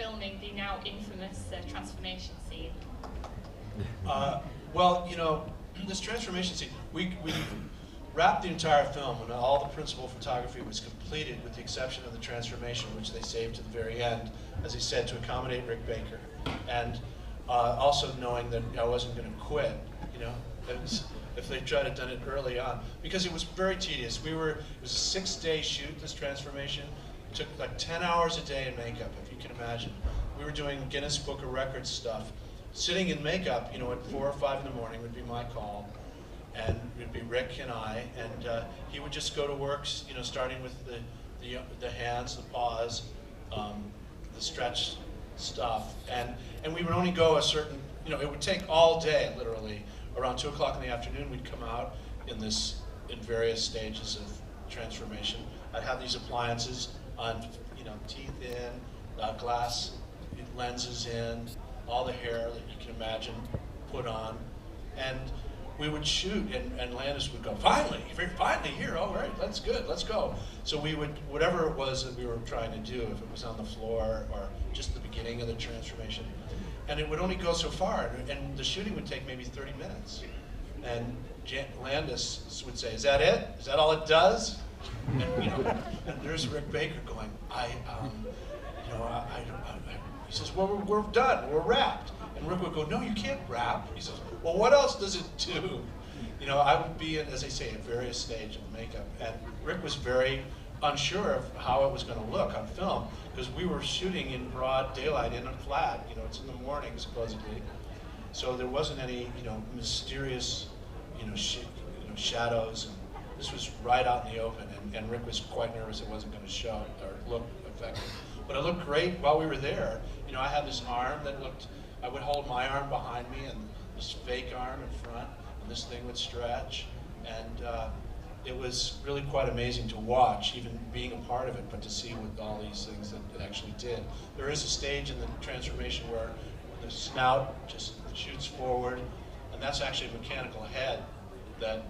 filming the now infamous transformation scene? Well, you know, this transformation scene, we wrapped the entire film and all the principal photography was completed with the exception of the transformation, which they saved to the very end, as he said, to accommodate Rick Baker. And also knowing that I wasn't going to quit, you know, if they tried to done it early on, because it was very tedious. It was a 6-day shoot, this transformation. It took like 10 hours a day in makeup, if you can imagine. We were doing Guinness Book of Records stuff. Sitting in makeup, you know, at 4 or 5 in the morning would be my call, and it would be Rick and I, and he would just go to work, you know, starting with the hands, the paws, the stretch stuff, and we would only go a certain, you know, it would take all day, literally. Around 2 o'clock in the afternoon, we'd come out in various stages of transformation. I'd have these appliances on, you know, teeth in, glass lenses in, all the hair that you can imagine put on, and we would shoot, and Landis would go, finally here, all right, that's good, let's go. So we would, whatever it was that we were trying to do, if it was on the floor or just the beginning of the transformation, and it would only go so far, and the shooting would take maybe 30 minutes. And Landis would say, is that it? Is that all it does? And, you know, and there's Rick Baker going, he says, well, we're done, we're wrapped. And Rick would go, no, you can't wrap. He says, well, what else does it do? You know, I would be in, as I say, at various stages of makeup. And Rick was very unsure of how it was going to look on film, because we were shooting in broad daylight in a flat, you know, it's in the morning supposedly. So there wasn't any, you know, mysterious, you know, shadows. And this was right out in the open, and Rick was quite nervous it wasn't going to show or look effective. But it looked great while we were there. You know, I had this arm that looked, I would hold my arm behind me and this fake arm in front, and this thing would stretch. And it was really quite amazing to watch, even being a part of it, but to see with all these things that it actually did. There is a stage in the transformation where the snout just shoots forward, and that's actually a mechanical head that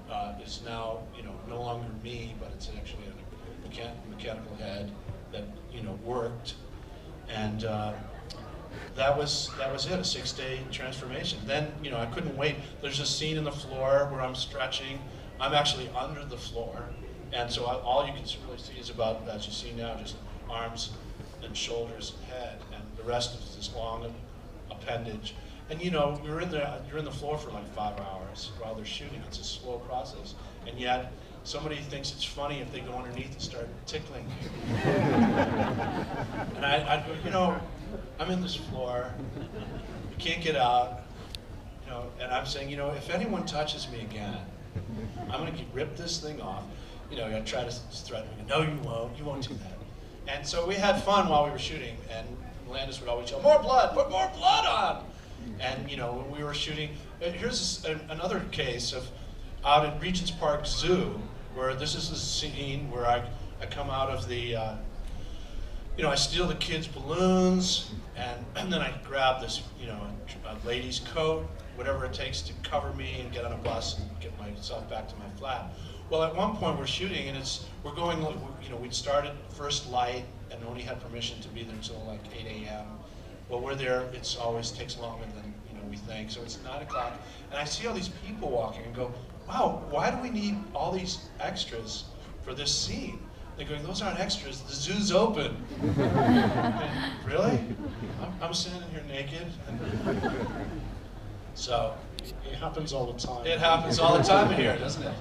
is now, you know, no longer me, but it's actually a mechanical head that, you know, worked. And that was it, a 6-day transformation. Then, you know, I couldn't wait. There's a scene in the floor where I'm stretching. I'm actually under the floor, and so all you can really see is about, as you see now, just arms and shoulders and head, and the rest is this long appendage. And you know, you're in the floor for like 5 hours while they're shooting. It's a slow process, and yet somebody thinks it's funny if they go underneath and start tickling you. And I'd go, you know, I'm in this floor, you can't get out, you know, and I'm saying, you know, if anyone touches me again, I'm going to rip this thing off. You know, I try to threaten me. No, you won't do that. And so we had fun while we were shooting, and Landis would always yell, more blood, put more blood on! And, you know, when we were shooting, here's another case of out at Regent's Park Zoo, where this is the scene where I come out of the, you know, I steal the kids' balloons, and then I grab this, you know, a lady's coat, whatever it takes to cover me and get on a bus and get myself back to my flat. Well, at one point we're shooting, and we're going, you know, we'd started first light and only had permission to be there until like 8 a.m. Well, we're there, it always takes longer than, you know, we think, so it's 9 o'clock, and I see all these people walking and go, wow, why do we need all these extras for this scene? They're going, those aren't extras, the zoo's open. And, really? I'm standing here naked? So, it happens all the time. It happens all the time in here, doesn't it?